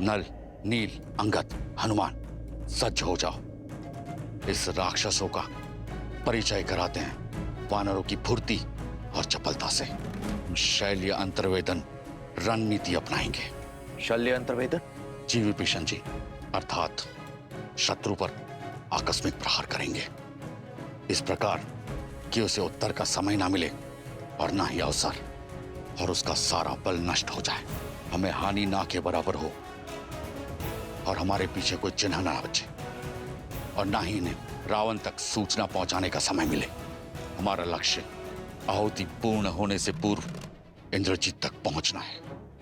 नल, नील, अंगद, हनुमान, सज्ज हो जाओ। इस राक्षसों का परिचय कराते हैं वानरों की फुर्ती और चपलता से। शैल्य अंतर्वेदन रणनीति अपनाएंगे। शल्य अंतर्वेदन? जी विभीषण जी, अर्थात शत्रु पर आकस्मिक प्रहार करेंगे, इस प्रकार कि उसे उत्तर का समय ना मिले और ना ही अवसर, और उसका सारा बल नष्ट हो जाए, हमें हानि ना के बराबर हो और हमारे पीछे कोई चिन्ह ना बचे, और ना ही इन्हें रावण तक सूचना पहुंचाने का समय मिले। हमारा लक्ष्य आहुति पूर्ण होने से पूर्व इंद्रजीत तक पहुंचना है।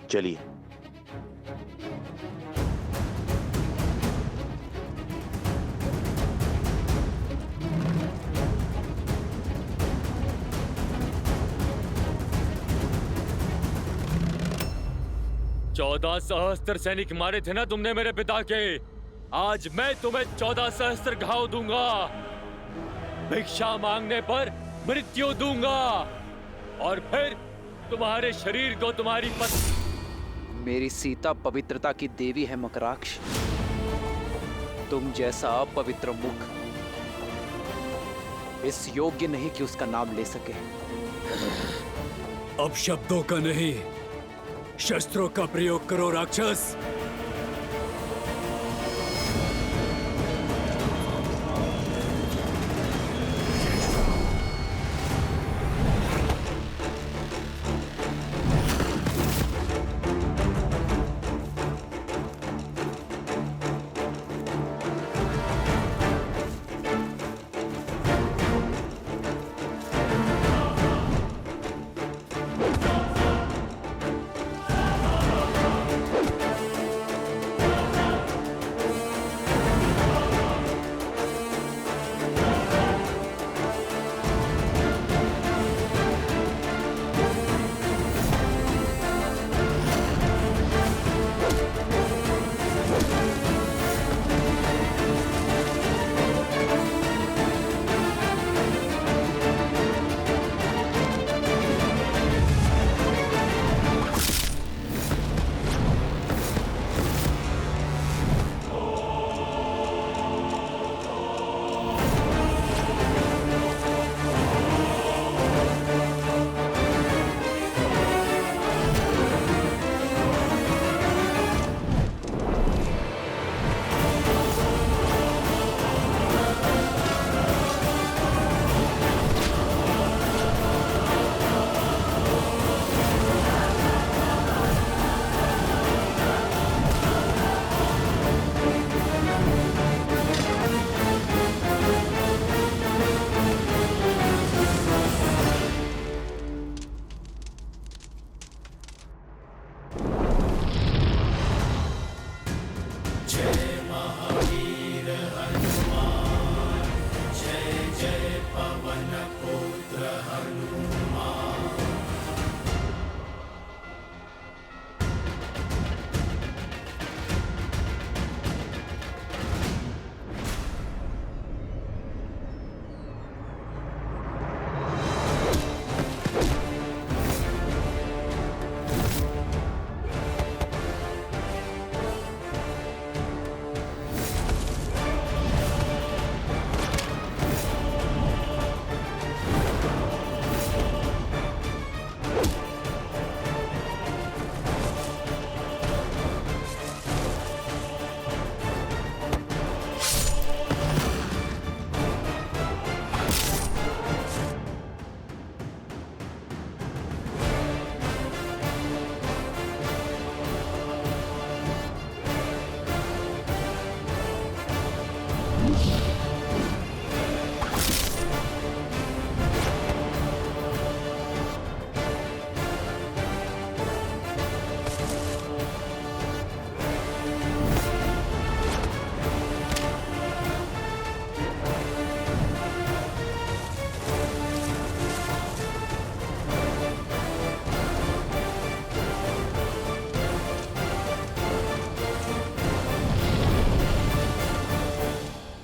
चलिए। चौदह सहस्त्र सैनिक मारे थे ना तुमने मेरे पिता के। आज मैं तुम्हें 14 सहस्त्र घाव दूंगा। भिक्षा मांगने पर मृत्यु दूंगा, और फिर तुम्हारे शरीर को तुम्हारी पत्नी। मेरी सीता पवित्रता की देवी है मकराक्ष। तुम जैसा अपवित्र मुख इस योग्य नहीं कि उसका नाम ले सके। अब शब्दों का नहीं, शस्त्रों का प्रयोग करो राक्षस।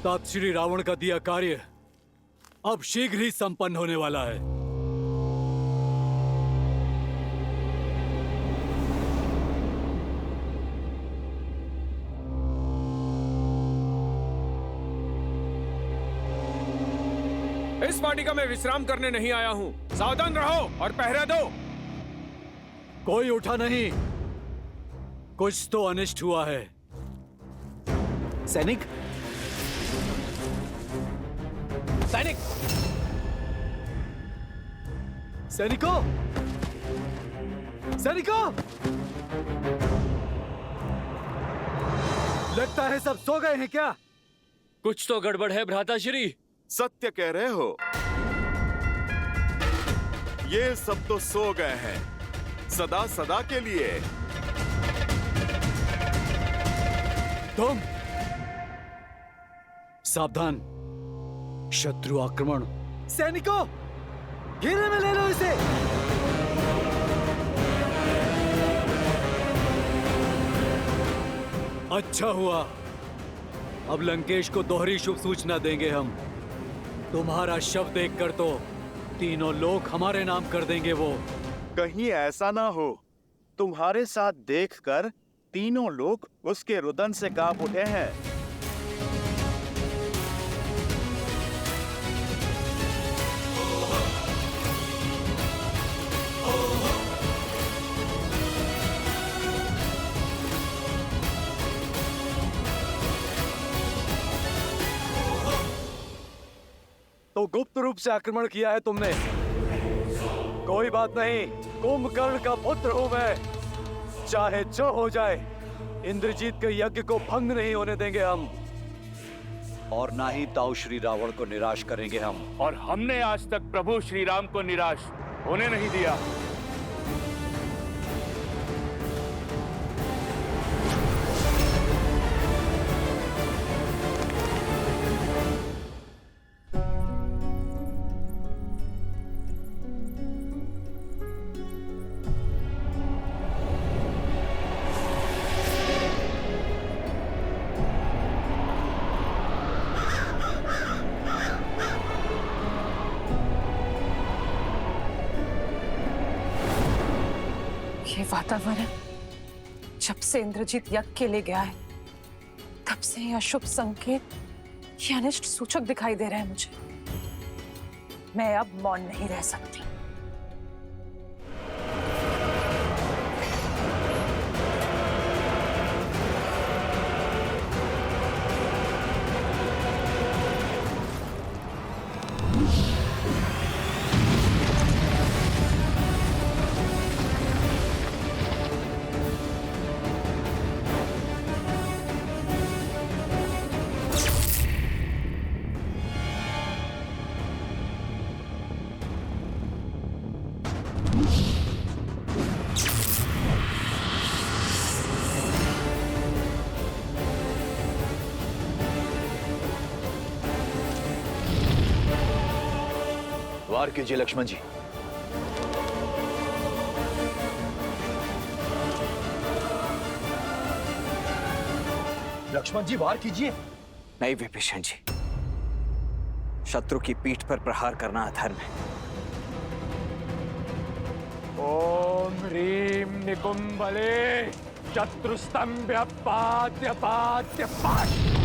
तात श्री रावण का दिया कार्य अब शीघ्र ही संपन्न होने वाला है। इस वाटिका में विश्राम करने नहीं आया हूँ। सावधान रहो और पहरा दो। कोई उठा नहीं। कुछ तो अनिष्ट हुआ है। सैनिक, सैनिक, सैनिकों, सैनिकों! लगता है सब सो गए हैं क्या? कुछ तो गड़बड़ है भ्राताश्री। सत्य कह रहे हो। ये सब तो सो गए हैं सदा सदा के लिए। तुम सावधान, शत्रु आक्रमण। सैनिकों, घेरे में ले लो इसे। अच्छा हुआ, अब लंकेश को दोहरी शुभ सूचना देंगे हम। तुम्हारा शव देखकर तो तीनों लोग हमारे नाम कर देंगे वो। कहीं ऐसा ना हो तुम्हारे साथ देखकर तीनों लोग उसके रुदन से कांप उठे हैं। तो गुप्त रूप से आक्रमण किया है तुमने। कोई बात नहीं, कुंभकर्ण का पुत्र हूं मैं। चाहे जो हो जाए, इंद्रजीत के यज्ञ को भंग नहीं होने देंगे हम। और ना ही ताऊ श्री रावण को निराश करेंगे हम। और हमने आज तक प्रभु श्री राम को निराश होने नहीं दिया। ये वातावरण जब से इंद्रजीत यज्ञ के लिए गया है, तब से ये अशुभ संकेत, ये अनिष्ट सूचक दिखाई दे रहे हैं मुझे। मैं अब मौन नहीं रह सकती। वार कीजिए लक्ष्मण जी। लक्ष्मण जी वार कीजिए। नहीं विभीषण जी, शत्रु की पीठ पर प्रहार करना अधर्म है। ओम ह्रीम निकुंभले शत्रुस्तंभ्य पात्य पात्य पात्।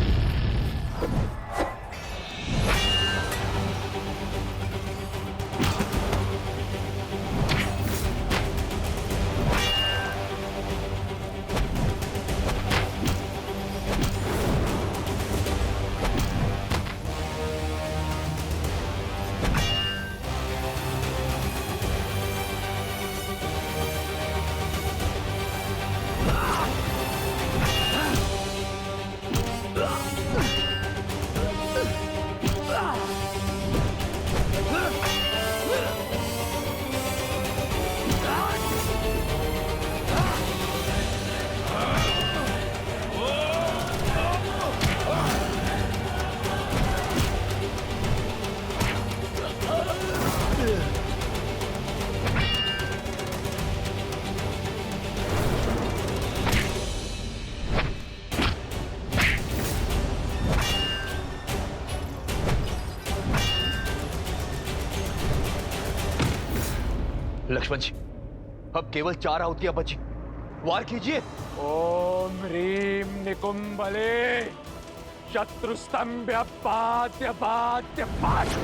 लक्ष्मण जी, अब केवल 4 आहुतियां बची। वार कीजिए। ओम ह्रीम निकुंभले शत्रुस्तंभ्य पात्य पात्य पात्।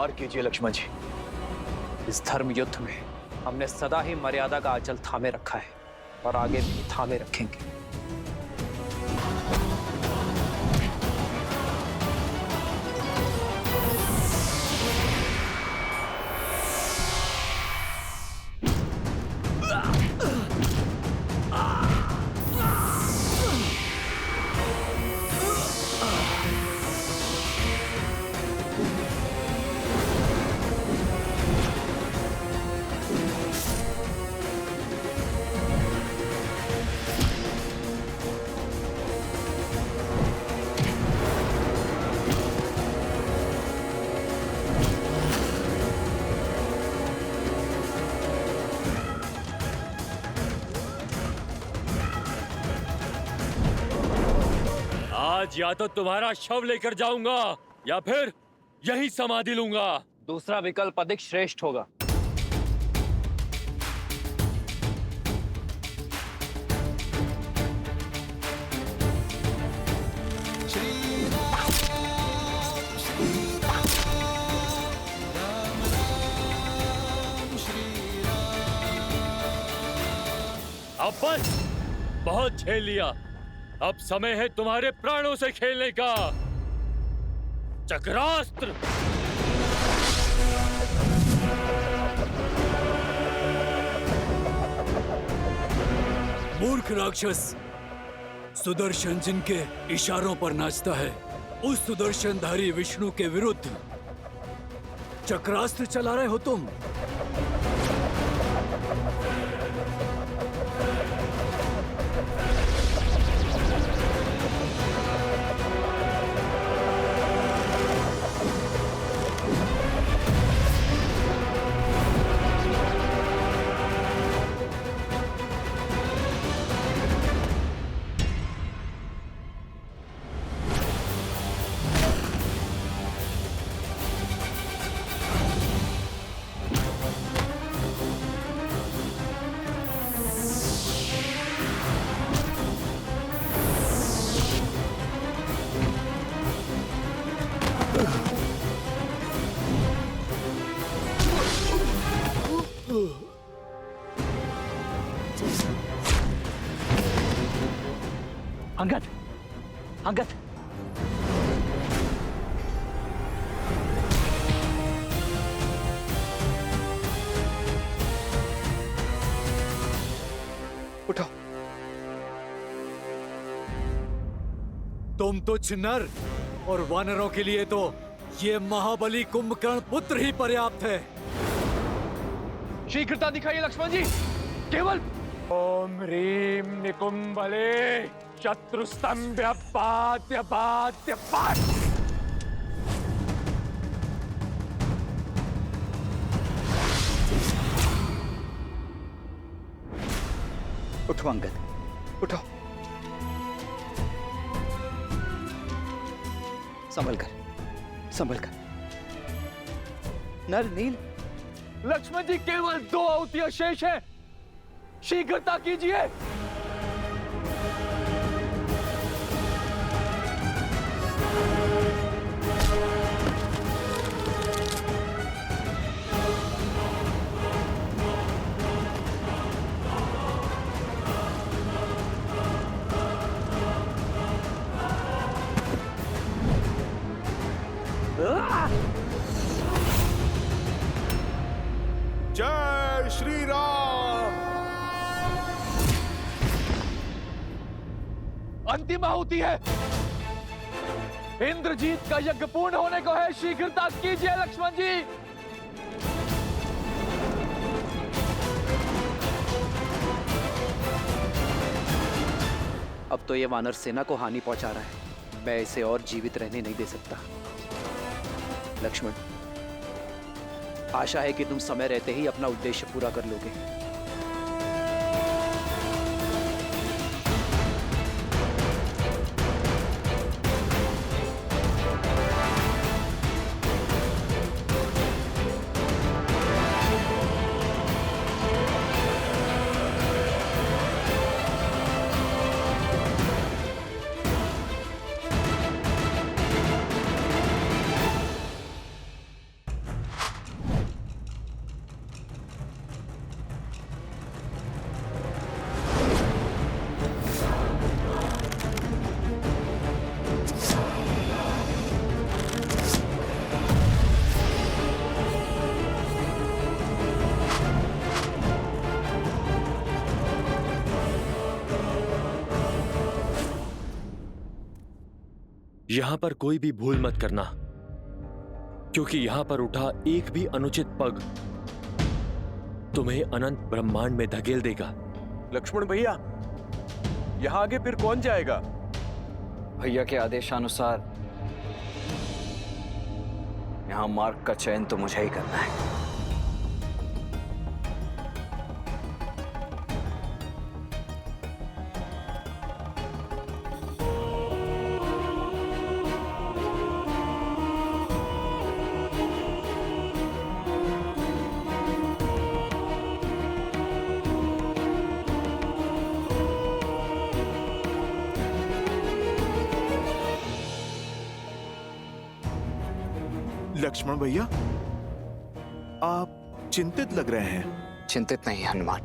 पार कीजिए लक्ष्मण जी। इस धर्म युद्ध में हमने सदा ही मर्यादा का आंचल थामे रखा है और आगे भी थामे रखेंगे। आज या तो तुम्हारा शव लेकर जाऊंगा या फिर यही समाधि लूंगा। दूसरा विकल्प अधिक श्रेष्ठ होगा। अब बस, बहुत झेल लिया। अब समय है तुम्हारे प्राणों से खेलने का। चक्रास्त्र। मूर्ख राक्षस, सुदर्शन जिनके इशारों पर नाचता है, उस सुदर्शनधारी विष्णु के विरुद्ध चक्रास्त्र चला रहे हो तुम। अंगद, अंगद, उठो। तुम तो छिन्नर, और वानरों के लिए तो ये महाबली कुंभकर्ण पुत्र ही पर्याप्त है। शीघ्रता दिखाइए लक्ष्मण जी। केवल ओम ह्रीम निकुंभले शत्रुस्तंभ्य पात्य पात्य पात। उठो अंगद, उठो। संभल कर, संभल कर। नल नील। लक्ष्मण जी, केवल 2 आहुतियां शेष हैं। शीघ्रता कीजिए। जय श्री राम। अंतिम आहुति है। इंद्रजीत का यज्ञ पूर्ण होने को है। शीघ्रता कीजिए लक्ष्मण जी। अब तो ये वानर सेना को हानि पहुंचा रहा है। मैं इसे और जीवित रहने नहीं दे सकता। लक्ष्मण, आशा है कि तुम समय रहते ही अपना उद्देश्य पूरा कर लोगे। यहां पर कोई भी भूल मत करना, क्योंकि यहां पर उठा एक भी अनुचित पग तुम्हें अनंत ब्रह्मांड में धकेल देगा। लक्ष्मण भैया, यहाँ आगे फिर कौन जाएगा? भैया के आदेशानुसार यहाँ मार्ग का चयन तो मुझे ही करना है। लक्ष्मण भैया, आप चिंतित लग रहे हैं। चिंतित नहीं हनुमान,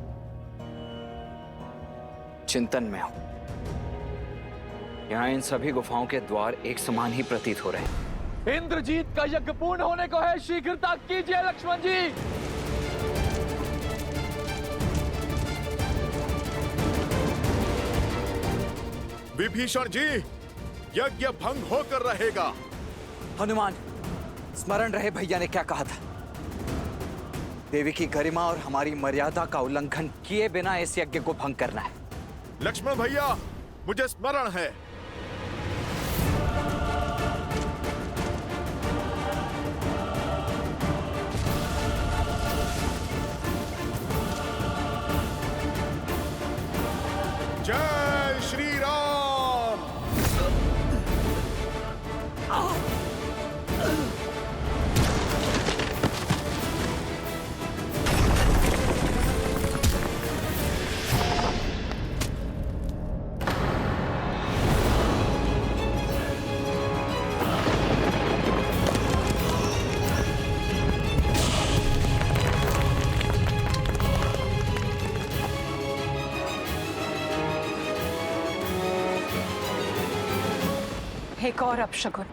चिंतन में हूं। यहाँ इन सभी गुफाओं के द्वार एक समान ही प्रतीत हो रहे हैं। इंद्रजीत का यज्ञ पूर्ण होने को है, शीघ्रता कीजिए लक्ष्मण जी। विभीषण जी, यज्ञ भंग होकर रहेगा। हनुमान, स्मरण रहे भैया ने क्या कहा था। देवी की गरिमा और हमारी मर्यादा का उल्लंघन किए बिना इस यज्ञ को भंग करना है। लक्ष्मण भैया, मुझे स्मरण है। जय श्री राम। एक और अपशगुन,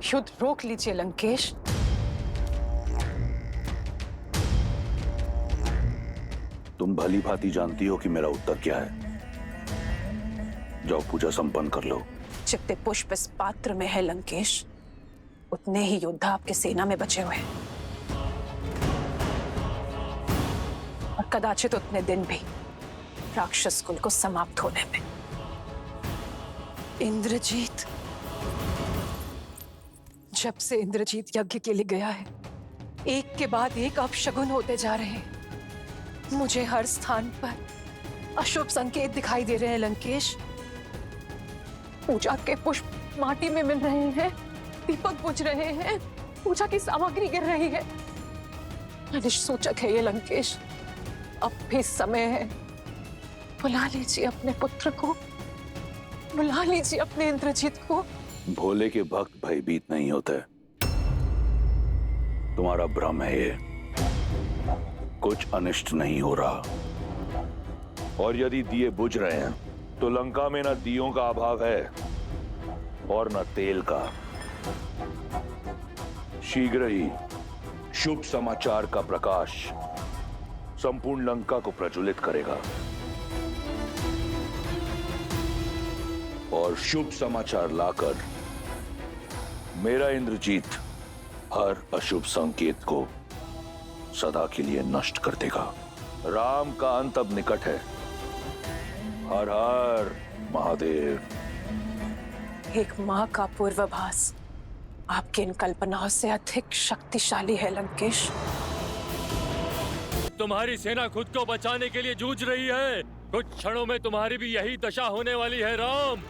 युद्ध रोक लीजिए लंकेश। तुम भली भांति जानती हो कि मेरा उत्तर क्या है। जाओ पूजा संपन्न कर लो। जितने पुष्प इस पात्र में है लंकेश, उतने ही योद्धा आपके सेना में बचे हुए हैं, और कदाचित उतने दिन भी राक्षस कुल को समाप्त होने में। इंद्रजीत, जब से इंद्रजीत यज्ञ के लिए गया है, एक के बाद एक अपशगुन होते जा रहे हैं। मुझे हर स्थान पर अशुभ संकेत दिखाई दे रहे हैं लंकेश। पूजा के पुष्प माटी में मिल रहे हैं, दीपक बुझ रहे हैं, पूजा की सामग्री गिर रही है। अनिष्ट सूचक है ये लंकेश। अब भी समय है, बुला लीजिए अपने पुत्र को, बुला लीजिए अपने इंद्रजीत को। भोले के भक्त भयभीत नहीं होते। तुम्हारा भ्रम है ये। कुछ अनिष्ट नहीं हो रहा, और यदि दिए बुझ रहे हैं तो लंका में न दियों का अभाव है और न तेल का। शीघ्र ही शुभ समाचार का प्रकाश संपूर्ण लंका को प्रज्वलित करेगा, और शुभ समाचार लाकर मेरा इंद्रजीत हर अशुभ संकेत को सदा के लिए नष्ट कर देगा। राम का अंत अब निकट है। हर हर महादेव। एक मां का पूर्वाभास आपकी इन कल्पनाओं से अधिक शक्तिशाली है लंकेश। तुम्हारी सेना खुद को बचाने के लिए जूझ रही है। कुछ क्षणों में तुम्हारी भी यही दशा होने वाली है राम।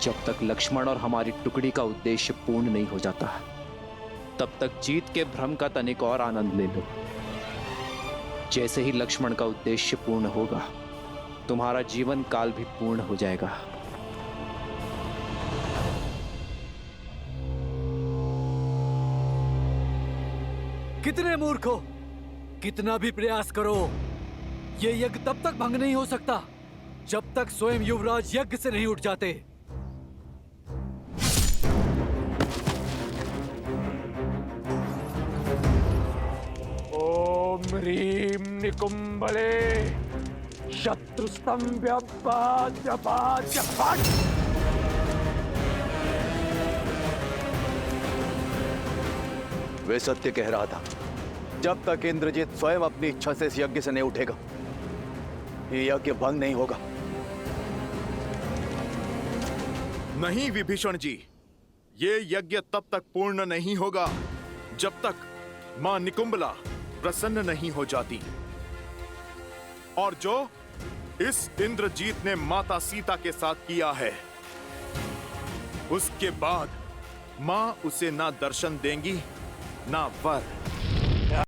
जब तक लक्ष्मण और हमारी टुकड़ी का उद्देश्य पूर्ण नहीं हो जाता, तब तक जीत के भ्रम का तनिक और आनंद ले लो। जैसे ही लक्ष्मण का उद्देश्य पूर्ण होगा, तुम्हारा जीवन काल भी पूर्ण हो जाएगा। कितने मूर्ख हो! कितना भी प्रयास करो, ये यज्ञ तब तक भंग नहीं हो सकता जब तक स्वयं युवराज यज्ञ से नहीं उठ जाते। ओम ह्रीं निकुंभले शत्रुस्तंभ्य वे सत्य कह रहा था। जब तक इंद्रजीत स्वयं अपनी इच्छा से इस यज्ञ से नहीं उठेगा, ये यज्ञ भंग नहीं होगा। नहीं विभीषण जी, ये यज्ञ तब तक पूर्ण नहीं होगा जब तक मां निकुंबला प्रसन्न नहीं हो जाती। और जो इस इंद्रजीत ने माता सीता के साथ किया है, उसके बाद मां उसे ना दर्शन देंगी ना वर।